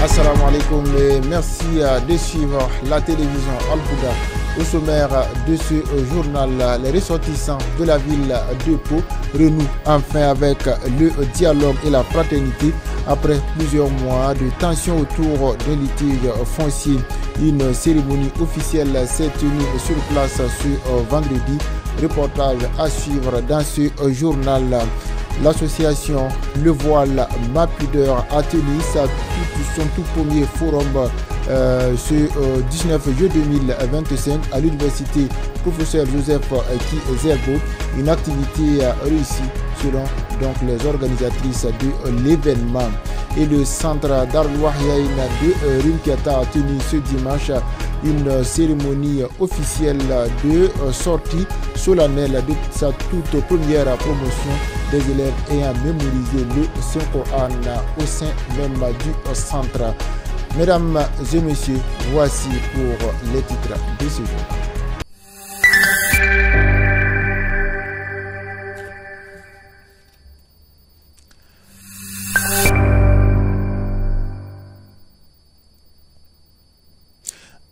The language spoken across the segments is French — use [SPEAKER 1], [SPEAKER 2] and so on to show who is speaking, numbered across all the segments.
[SPEAKER 1] Assalamu alaikum et merci de suivre la télévision Al-Fouda. Au sommaire de ce journal, les ressortissants de la ville de Pau renouent enfin avec le dialogue et la fraternité après plusieurs mois de tension autour d'un litige foncier. Une cérémonie officielle s'est tenue sur place ce vendredi. Reportage à suivre dans ce journal. L'association Le Voile Ma Pudeur a tenu son tout premier forum ce 19 juillet 2025 à l'université professeur Joseph Kizerbo, une activité réussie selon donc les organisatrices de l'événement. Et le centre d'Arlouahiaïna de Rimkiata a tenu ce dimanche une cérémonie officielle de sortie solennelle de sa toute première promotion des élèves ayant mémorisé le Saint-Coran au sein même du centre. Mesdames et messieurs, voici pour les titres de ce jour.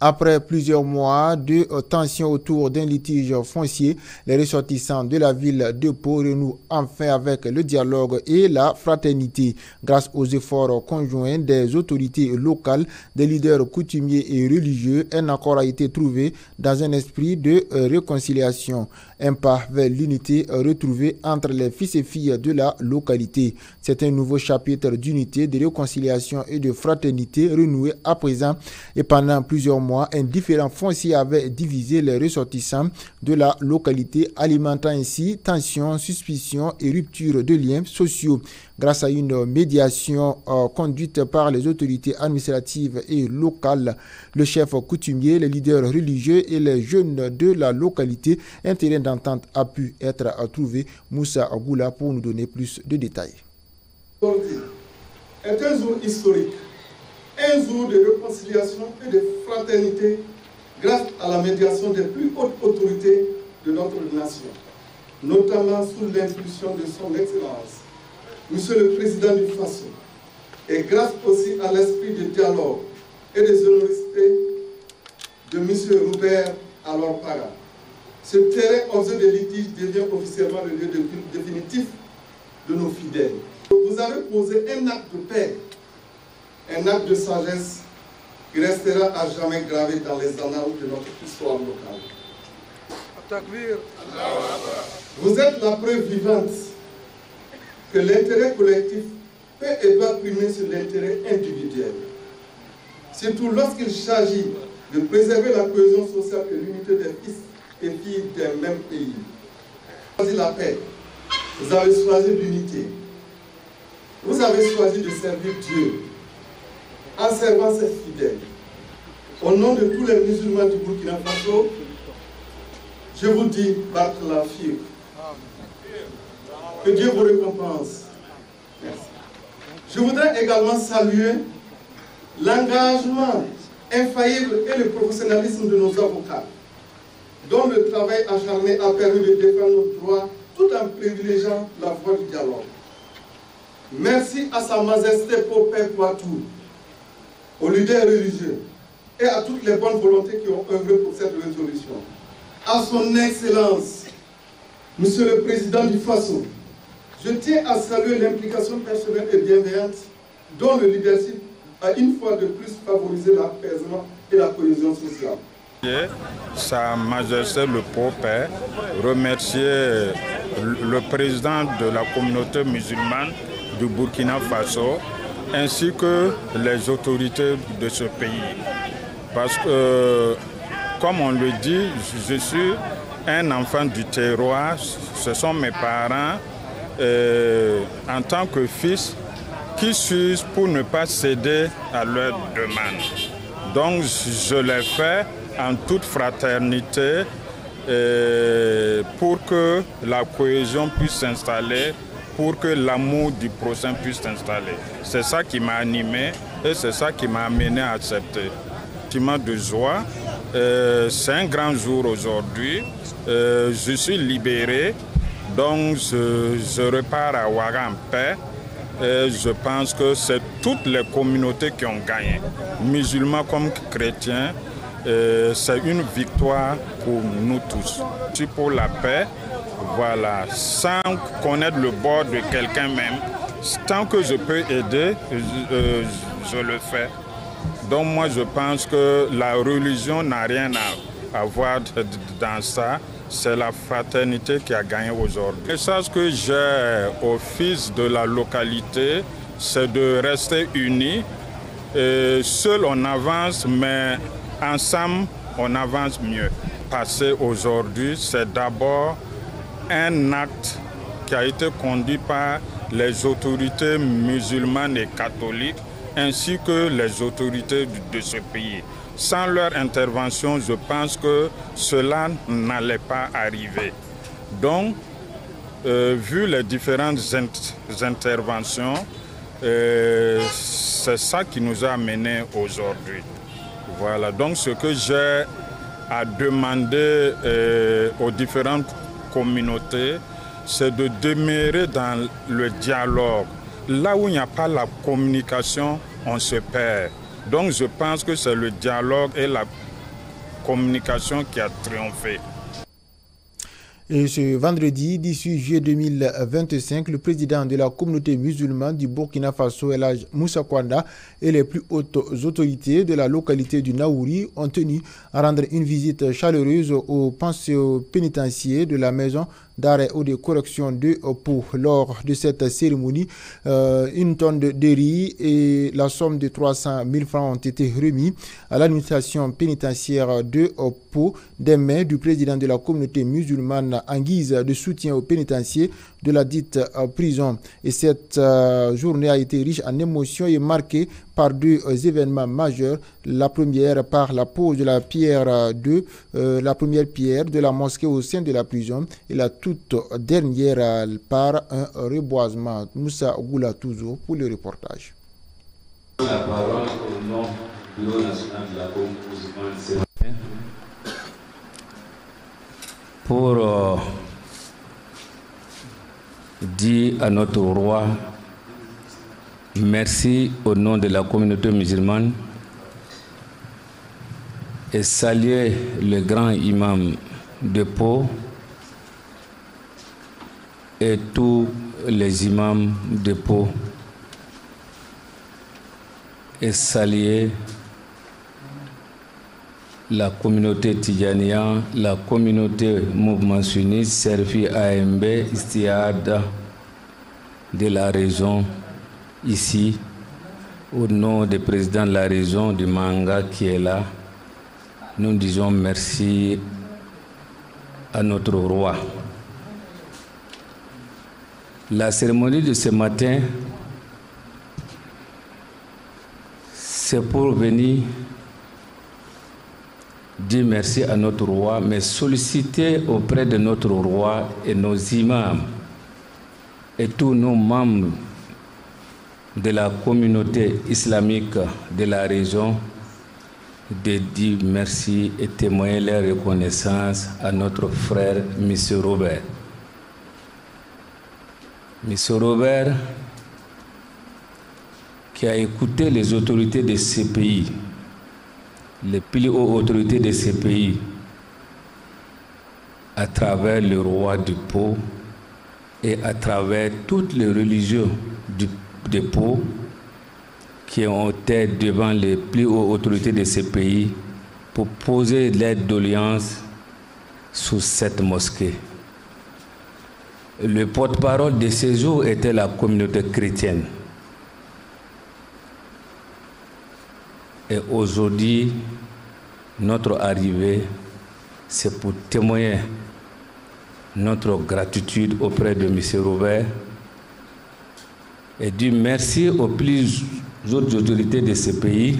[SPEAKER 1] Après plusieurs mois de tension autour d'un litige foncier, les ressortissants de la ville de Pau renouent enfin avec le dialogue et la fraternité. Grâce aux efforts conjoints des autorités locales, des leaders coutumiers et religieux, un accord a été trouvé dans un esprit de réconciliation. Un pas vers l'unité retrouvée entre les fils et filles de la localité. C'est un nouveau chapitre d'unité, de réconciliation et de fraternité renoué à présent et pendant plusieurs mois. Un différend foncier avait divisé les ressortissants de la localité, alimentant ainsi tensions, suspicions et rupture de liens sociaux. Grâce à une médiation conduite par les autorités administratives et locales, le chef coutumier, les leaders religieux et les jeunes de la localité, un terrain d'entente a pu être trouvé. Moussa Agoula pour nous donner plus de détails.
[SPEAKER 2] C'est un jour historique, un jour de réconciliation et de fraternité grâce à la médiation des plus hautes autorités de notre nation, notamment sous l'impulsion de son Excellence, Monsieur le Président du Faso, et grâce aussi à l'esprit de dialogue et de générosité de Monsieur Robert Alorpara. Ce terrain objet de litige devient officiellement le lieu définitif de nos fidèles. Vous avez posé un acte de paix, un acte de sagesse qui restera à jamais gravé dans les annales de notre histoire locale. Vous êtes la preuve vivante que l'intérêt collectif peut et doit primer sur l'intérêt individuel. Surtout lorsqu'il s'agit de préserver la cohésion sociale et l'unité des fils et filles d'un même pays. Vous avez choisi la paix, vous avez choisi l'unité, vous avez choisi de servir Dieu en servant ses fidèles. Au nom de tous les musulmans du Burkina Faso, je vous dis, Bark la Fir. Que Dieu vous récompense. Merci. Je voudrais également saluer l'engagement infaillible et le professionnalisme de nos avocats, dont le travail acharné a permis de défendre nos droits tout en privilégiant la voie du dialogue. Merci à Sa Majesté Popé Poitou, aux leaders religieux et à toutes les bonnes volontés qui ont œuvré pour cette résolution. À son Excellence, Monsieur le Président du Faso, je tiens à saluer l'implication personnelle et bienveillante dont le leadership a une fois de plus favorisé l'apaisement et la cohésion sociale.
[SPEAKER 3] Sa Majesté le Popé, remercier le président de la communauté musulmane du Burkina Faso ainsi que les autorités de ce pays. Parce que, comme on le dit, je suis un enfant du terroir, ce sont mes parents. En tant que fils, qui suis-je pour ne pas céder à leurs demandes? Donc je l'ai fait en toute fraternité pour que la cohésion puisse s'installer, pour que l'amour du prochain puisse s'installer. C'est ça qui m'a animé et c'est ça qui m'a amené à accepter. Sentiment de joie, c'est un grand jour aujourd'hui, je suis libéré. Donc je repars à Ouaga en paix Et je pense que c'est toutes les communautés qui ont gagné, musulmans comme chrétiens. C'est une victoire pour nous tous. Je suis pour la paix, voilà, sans connaître le bord de quelqu'un même. Tant que je peux aider, je le fais. Donc moi je pense que la religion n'a rien à voir dans ça. C'est la fraternité qui a gagné aujourd'hui. Le message que j'ai au fils de la localité, c'est de rester unis. Seul on avance, mais ensemble on avance mieux. Passer aujourd'hui, c'est d'abord un acte qui a été conduit par les autorités musulmanes et catholiques, ainsi que les autorités de ce pays. Sans leur intervention, je pense que cela n'allait pas arriver. Donc, vu les différentes interventions, c'est ça qui nous a amenés aujourd'hui. Voilà, donc ce que j'ai à demander aux différentes communautés, c'est de demeurer dans le dialogue. Là où il n'y a pas la communication, on se perd. Donc je pense que c'est le dialogue et la communication qui a triomphé.
[SPEAKER 1] Et ce vendredi 18 juillet 2025, le président de la communauté musulmane du Burkina Faso, El Hadj Moussa Kwanda, et les plus hautes autorités de la localité du Naouri ont tenu à rendre une visite chaleureuse au pensionnat pénitentiaire de la maison d'arrêt ou de correction de Pau. Lors de cette cérémonie, une tonne de riz et la somme de 300 000 francs ont été remis à l'administration pénitentiaire de Pau des mains du président de la communauté musulmane en guise de soutien aux pénitenciers de la dite prison. Et cette journée a été riche en émotions et marquée par deux événements majeurs. La première par la pose de la pierre la première pierre de la mosquée au sein de la prison, et la toute dernière par un reboisement. Moussa Goulatouzo pour le reportage.
[SPEAKER 4] La parole au nom du Bureau national de la communauté pour dire à notre roi merci au nom de la communauté musulmane et saluer le grand imam de Pau et tous les imams de Pau et saluer la communauté Tidjania, la communauté Mouvement Sunnite, Serfi AMB, Istiada de la région ici, au nom du président de la région du Manga qui est là. Nous disons merci à notre roi. La cérémonie de ce matin, c'est pour venir dire merci à notre roi, mais solliciter auprès de notre roi et nos imams et tous nos membres de la communauté islamique de la région de dire merci et témoigner leur reconnaissance à notre frère M. Robert. M. Robert qui a écouté les autorités de ce pays, les plus hautes autorités de ce pays, à travers le roi du Pau et à travers toutes les religions de Pau qui ont été devant les plus hautes autorités de ce pays pour poser l'aide d'alliance sur cette mosquée. Le porte-parole de ces jours était la communauté chrétienne. Et aujourd'hui, notre arrivée, c'est pour témoigner notre gratitude auprès de M. Robert et dire merci aux plus autres autorités de ce pays.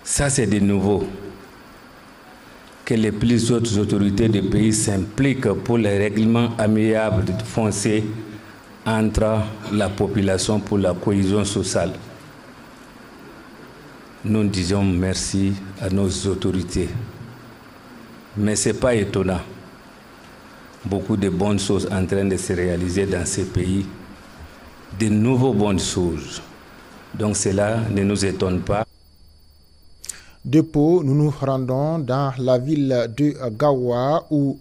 [SPEAKER 4] Ça, c'est de nouveau. Que les plus autres autorités du pays s'impliquent pour les règlements amiables fonciers entre la population pour la cohésion sociale. Nous disons merci à nos autorités. Mais ce n'est pas étonnant. Beaucoup de bonnes choses en train de se réaliser dans ces pays. de nouveaux bonnes choses. Donc cela ne nous étonne pas.
[SPEAKER 1] De Pau, nous nous rendons dans la ville de Gawa, où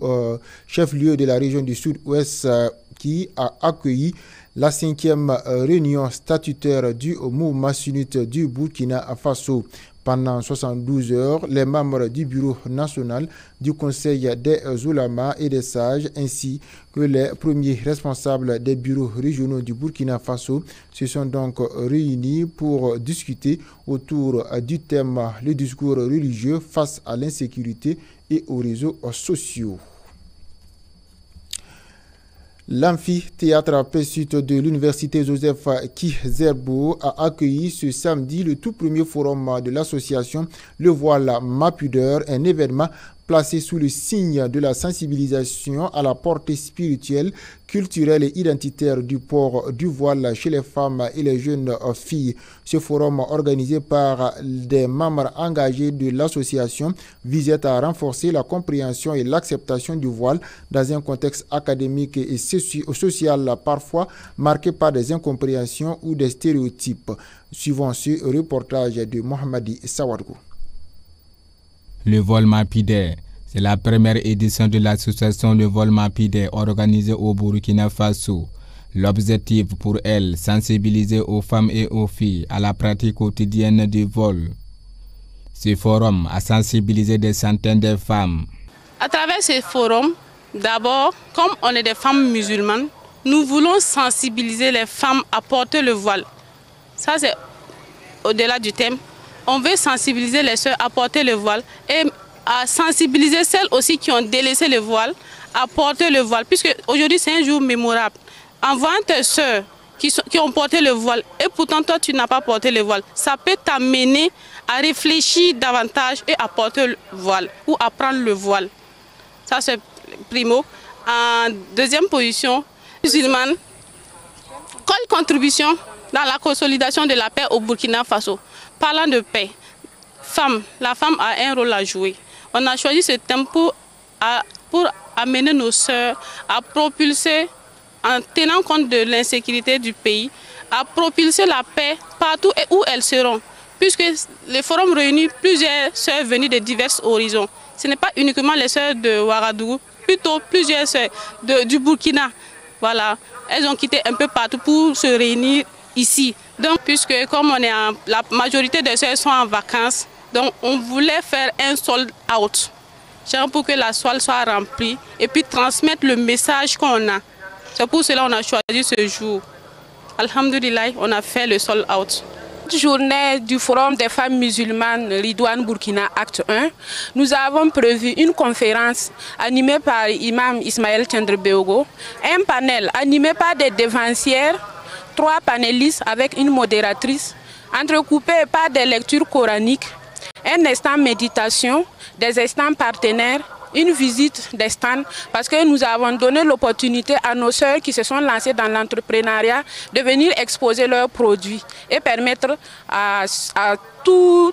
[SPEAKER 1] chef-lieu de la région du Sud-Ouest, qui a accueilli la 5e réunion statutaire du mouvement sunnite du Burkina Faso. Pendant 72 heures, les membres du bureau national, du conseil des Oulamas et des sages, ainsi que les premiers responsables des bureaux régionaux du Burkina Faso se sont donc réunis pour discuter autour du thème « Le discours religieux face à l'insécurité et aux réseaux sociaux ». L'amphithéâtre P-Sud de l'université Joseph Kizerbo a accueilli ce samedi le tout premier forum de l'association Le Voile Ma Pudeur, un événement placé sous le signe de la sensibilisation à la portée spirituelle, culturelle et identitaire du port du voile chez les femmes et les jeunes filles. Ce forum, organisé par des membres engagés de l'association, visait à renforcer la compréhension et l'acceptation du voile dans un contexte académique et social parfois marqué par des incompréhensions ou des stéréotypes. Suivant ce reportage de Mohamedi Sawadou.
[SPEAKER 5] Le vol Mapide, c'est la première édition de l'association Le Vol Mapide organisée au Burkina Faso. L'objectif pour elle, sensibiliser aux femmes et aux filles à la pratique quotidienne du vol. Ce forum a sensibilisé des centaines de femmes.
[SPEAKER 6] À travers ce forum, d'abord, comme on est des femmes musulmanes, nous voulons sensibiliser les femmes à porter le voile. Ça, c'est au-delà du thème. On veut sensibiliser les sœurs à porter le voile et à sensibiliser celles aussi qui ont délaissé le voile à porter le voile. Puisque aujourd'hui c'est un jour mémorable. En voyant tes sœurs qui ont porté le voile et pourtant toi tu n'as pas porté le voile, ça peut t'amener à réfléchir davantage et à porter le voile ou à prendre le voile. Ça c'est primo. En deuxième position, musulmane, quelle contribution dans la consolidation de la paix au Burkina Faso. Parlant de paix, la femme a un rôle à jouer. On a choisi ce thème pour amener nos sœurs à propulser, en tenant compte de l'insécurité du pays, à propulser la paix partout où elles seront. Puisque le forum réunit plusieurs sœurs venues de divers horizons. Ce n'est pas uniquement les sœurs de Ouagadougou, plutôt plusieurs sœurs du Burkina. Voilà, elles ont quitté un peu partout pour se réunir ici. Donc, puisque comme la majorité des sœurs sont en vacances, donc on voulait faire un sold out, pour que la salle soit remplie et puis transmettre le message qu'on a. C'est pour cela qu'on a choisi ce jour. Alhamdulillah, on a fait le sold out.
[SPEAKER 7] Journée du Forum des femmes musulmanes Ridouane Burkina Acte 1, nous avons prévu une conférence animée par Imam Ismaël Tchendrebeogo, un panel animé par des dévancières, 3 panélistes avec une modératrice, entrecoupés par des lectures coraniques, un instant méditation, des instants partenaires, une visite des stands, parce que nous avons donné l'opportunité à nos sœurs qui se sont lancées dans l'entrepreneuriat de venir exposer leurs produits et permettre à tous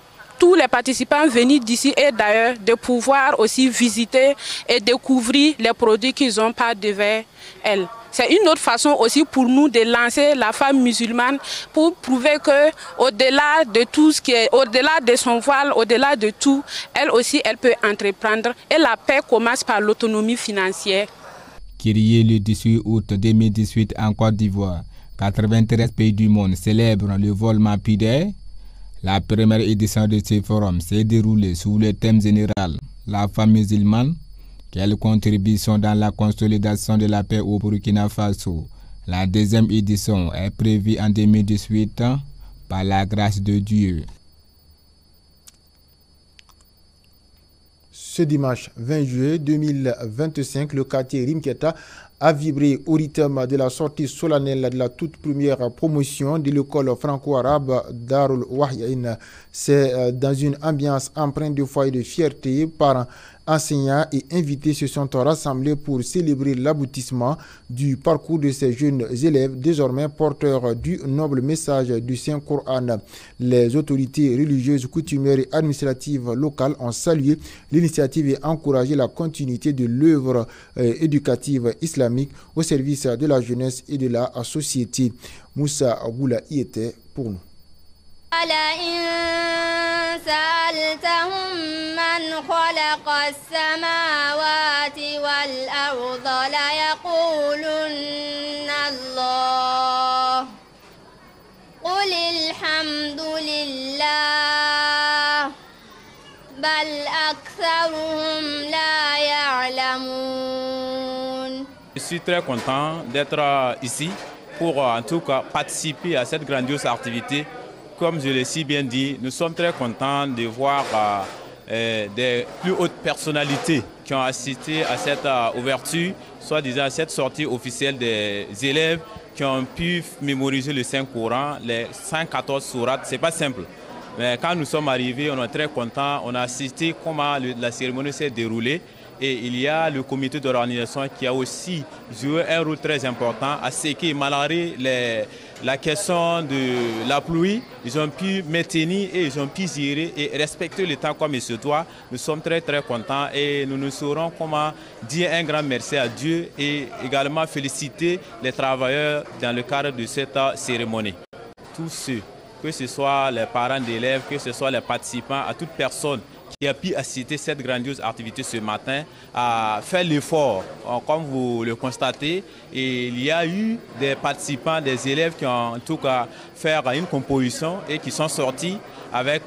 [SPEAKER 7] les participants venus d'ici et d'ailleurs de pouvoir aussi visiter et découvrir les produits qu'ils ont par devers elles. C'est une autre façon aussi pour nous de lancer la femme musulmane pour prouver que au-delà de tout ce qui est, au-delà de son voile, au-delà de tout, elle aussi, elle peut entreprendre. Et la paix commence par l'autonomie financière.
[SPEAKER 5] Kyrie le 18 août 2018 en Côte d'Ivoire, 93 pays du monde célèbrent le vol Mapide. La première édition de ce forum s'est déroulée sous le thème général « La femme musulmane ». Quelle contribution dans la consolidation de la paix au Burkina Faso? La deuxième édition est prévue en 2018 par la grâce de Dieu.
[SPEAKER 1] Ce dimanche 20 juillet 2025, le quartier Rimketa a vibré au rythme de la sortie solennelle de la toute première promotion de l'école franco-arabe Darul Wahyain. C'est dans une ambiance empreinte de foi et de fierté. Parents, enseignants et invités se sont rassemblés pour célébrer l'aboutissement du parcours de ces jeunes élèves, désormais porteurs du noble message du Saint-Coran. Les autorités religieuses, coutumières et administratives locales ont salué l'initiative et encouragé la continuité de l'œuvre éducative islamique islamique au service de la jeunesse et de la société. Moussa Aboula y était pour nous.
[SPEAKER 8] Je suis très content d'être ici pour en tout cas participer à cette grandiose activité. Comme je l'ai si bien dit, nous sommes très contents de voir des plus hautes personnalités qui ont assisté à cette ouverture, soit disant à cette sortie officielle des élèves qui ont pu mémoriser le Saint-Coran, les 114 sourates. Ce n'est pas simple. Mais quand nous sommes arrivés, on est très contents. On a assisté comment la cérémonie s'est déroulée. Et il y a le comité d'organisation qui a aussi joué un rôle très important à ce que, malgré la question de la pluie, ils ont pu maintenir et ils ont pu gérer et respecter le temps comme il se doit. Nous sommes très très contents et nous ne saurons comment dire un grand merci à Dieu et également féliciter les travailleurs dans le cadre de cette cérémonie. Tous ceux, que ce soit les parents d'élèves, que ce soit les participants, à toute personne qui a pu assister à cette grandiose activité ce matin, a fait l'effort, comme vous le constatez. Et il y a eu des participants, des élèves qui ont en tout cas fait une composition et qui sont sortis avec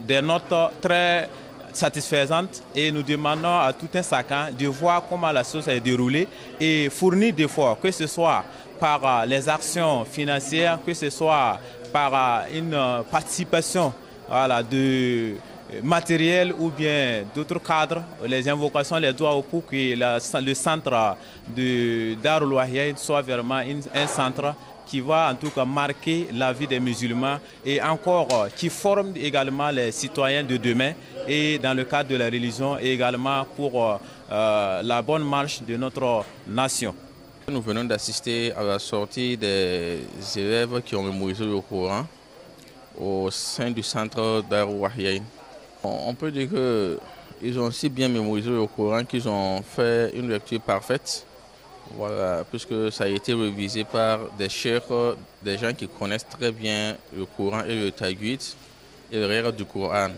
[SPEAKER 8] des notes très satisfaisantes. Et nous demandons à tout un chacun de voir comment la chose est déroulée et fournir d'efforts, que ce soit par les actions financières, que ce soit par une participation de matériel ou bien d'autres cadres, les invocations, les doigts pour que le centre de Darul Wahya soit vraiment un centre qui va en tout cas marquer la vie des musulmans et encore qui forme également les citoyens de demain et dans le cadre de la religion et également pour la bonne marche de notre nation.
[SPEAKER 9] Nous venons d'assister à la sortie des élèves qui ont mémorisé le Coran au sein du centre Darul Wahya. On peut dire qu'ils ont si bien mémorisé le Coran qu'ils ont fait une lecture parfaite, voilà, puisque ça a été révisé par des cheikhs, des gens qui connaissent très bien le Coran et le tajwid et le règles du Coran.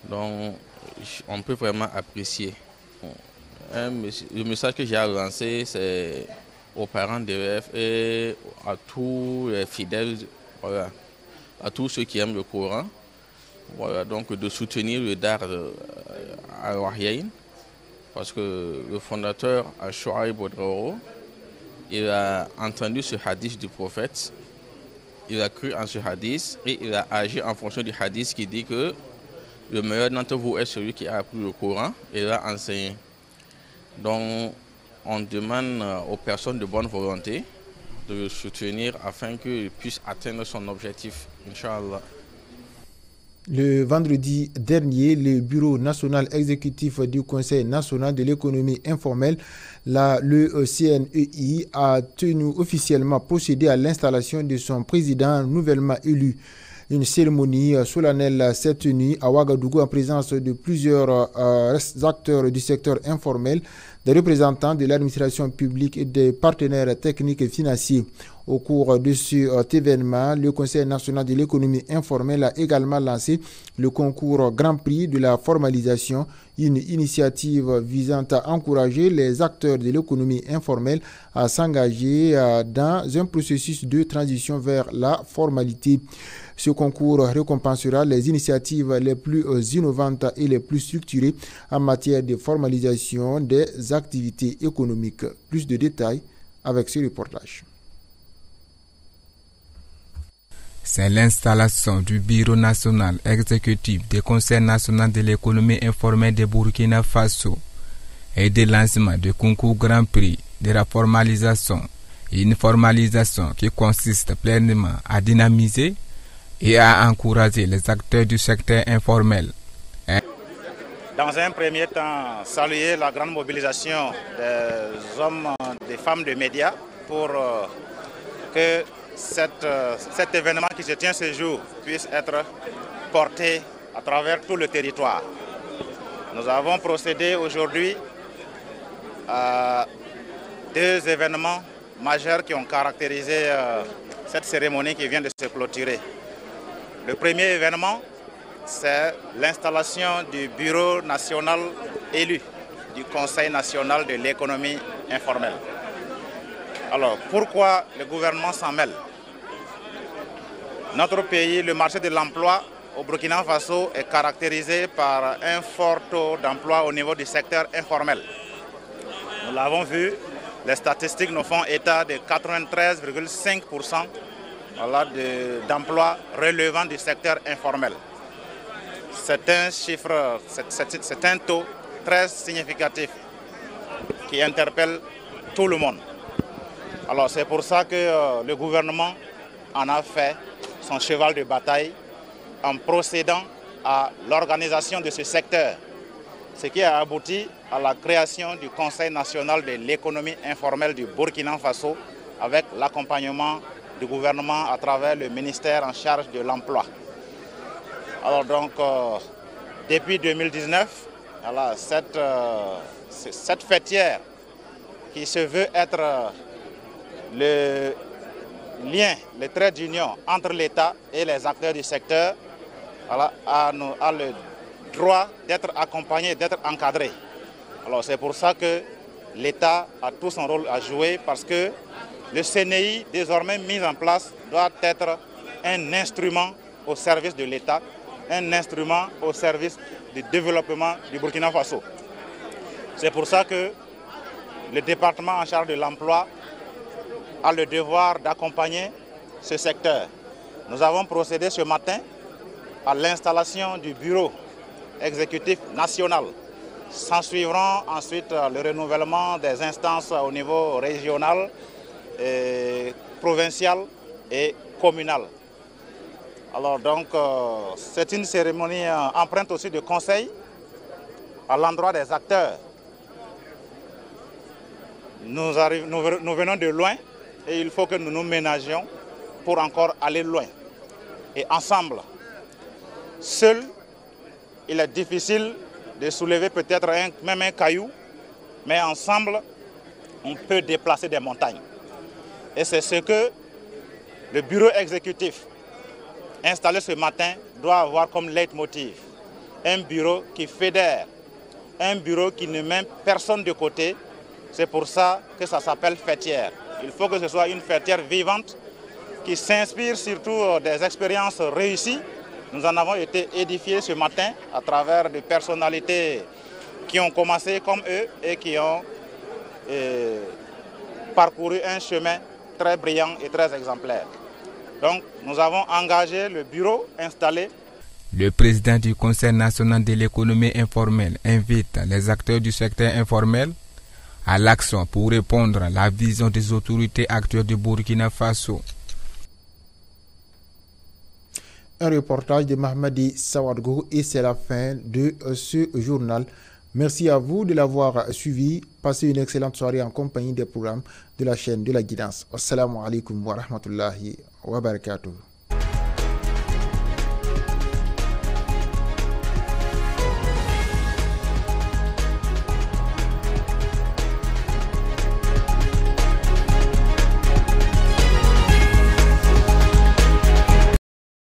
[SPEAKER 9] Donc on peut vraiment apprécier. Le message que j'ai à lancer, c'est aux parents d'élèves et à tous les fidèles, voilà, à tous ceux qui aiment le Coran. Voilà, donc de soutenir le Dar al-Wahya, parce que le fondateur, Al-Shu'aib Bodraoro, il a entendu ce hadith du prophète, il a cru en ce hadith et il a agi en fonction du hadith qui dit que le meilleur d'entre vous est celui qui a appris le Coran et l'a enseigné. Donc on demande aux personnes de bonne volonté de le soutenir afin qu'il puisse atteindre son objectif, Inch'Allah.
[SPEAKER 1] Le vendredi dernier, le Bureau national exécutif du Conseil national de l'économie informelle, le CNEI, a officiellement procédé à l'installation de son président nouvellement élu. Une cérémonie solennelle s'est tenue à Ouagadougou en présence de plusieurs acteurs du secteur informel, des représentants de l'administration publique et des partenaires techniques et financiers. Au cours de cet événement, le Conseil national de l'économie informelle a également lancé le concours Grand Prix de la formalisation, une initiative visant à encourager les acteurs de l'économie informelle à s'engager dans un processus de transition vers la formalité. Ce concours récompensera les initiatives les plus innovantes et les plus structurées en matière de formalisation des activités économiques. Plus de détails avec ce reportage.
[SPEAKER 5] C'est l'installation du Bureau national exécutif du Conseil national de l'économie informelle de Burkina Faso et le lancement du concours Grand Prix de la formalisation, une formalisation qui consiste pleinement à dynamiser et à encourager les acteurs du secteur informel.
[SPEAKER 10] Dans un premier temps, saluer la grande mobilisation des hommes, des femmes de médias pour que cet événement qui se tient ce jour puisse être porté à travers tout le territoire. Nous avons procédé aujourd'hui à deux événements majeurs qui ont caractérisé cette cérémonie qui vient de se clôturer. Le premier événement, c'est l'installation du bureau national élu du Conseil national de l'économie informelle. Alors, pourquoi le gouvernement s'en mêle? Notre pays, le marché de l'emploi au Burkina Faso est caractérisé par un fort taux d'emploi au niveau du secteur informel. Nous l'avons vu, les statistiques nous font état de 93,5% d'emplois relevant du secteur informel. C'est un chiffre, c'est un taux très significatif qui interpelle tout le monde. Alors c'est pour ça que le gouvernement en a fait son cheval de bataille en procédant à l'organisation de ce secteur, ce qui a abouti à la création du Conseil national de l'économie informelle du Burkina Faso avec l'accompagnement du gouvernement à travers le ministère en charge de l'emploi. Alors donc, depuis 2019, voilà, cette fêtière qui se veut être le lien, le trait d'union entre l'État et les acteurs du secteur, voilà, a le droit d'être accompagné, d'être encadré. Alors c'est pour ça que l'État a tout son rôle à jouer parce que le CNI, désormais mis en place, doit être un instrument au service de l'État, un instrument au service du développement du Burkina Faso. C'est pour ça que le département en charge de l'emploi a le devoir d'accompagner ce secteur. Nous avons procédé ce matin à l'installation du bureau exécutif national. S'en suivront ensuite le renouvellement des instances au niveau régional, provincial et communal. Alors donc, c'est une cérémonie empreinte aussi de conseil à l'endroit des acteurs. Nous venons de loin et il faut que nous nous ménagions pour encore aller loin. Et ensemble, seul, il est difficile de soulever peut-être même un caillou, mais ensemble, on peut déplacer des montagnes. Et c'est ce que le bureau exécutif installé ce matin doit avoir comme leitmotiv. Un bureau qui fédère, un bureau qui ne met personne de côté. C'est pour ça que ça s'appelle fêtière. Il faut que ce soit une fêtière vivante qui s'inspire surtout des expériences réussies. Nous en avons été édifiés ce matin à travers des personnalités qui ont commencé comme eux et qui ont parcouru un chemin très brillant et très exemplaire. Donc, nous avons engagé le bureau installé.
[SPEAKER 5] Le président du Conseil national de l'économie informelle invite les acteurs du secteur informel à l'action pour répondre à la vision des autorités actuelles du Burkina Faso.
[SPEAKER 1] Un reportage de Mahmadi Sawadgo et c'est la fin de ce journal. Merci à vous de l'avoir suivi. Passez une excellente soirée en compagnie des programmes de la chaîne de la guidance. Assalamu alaikum wa rahmatullahi wa barakatuh.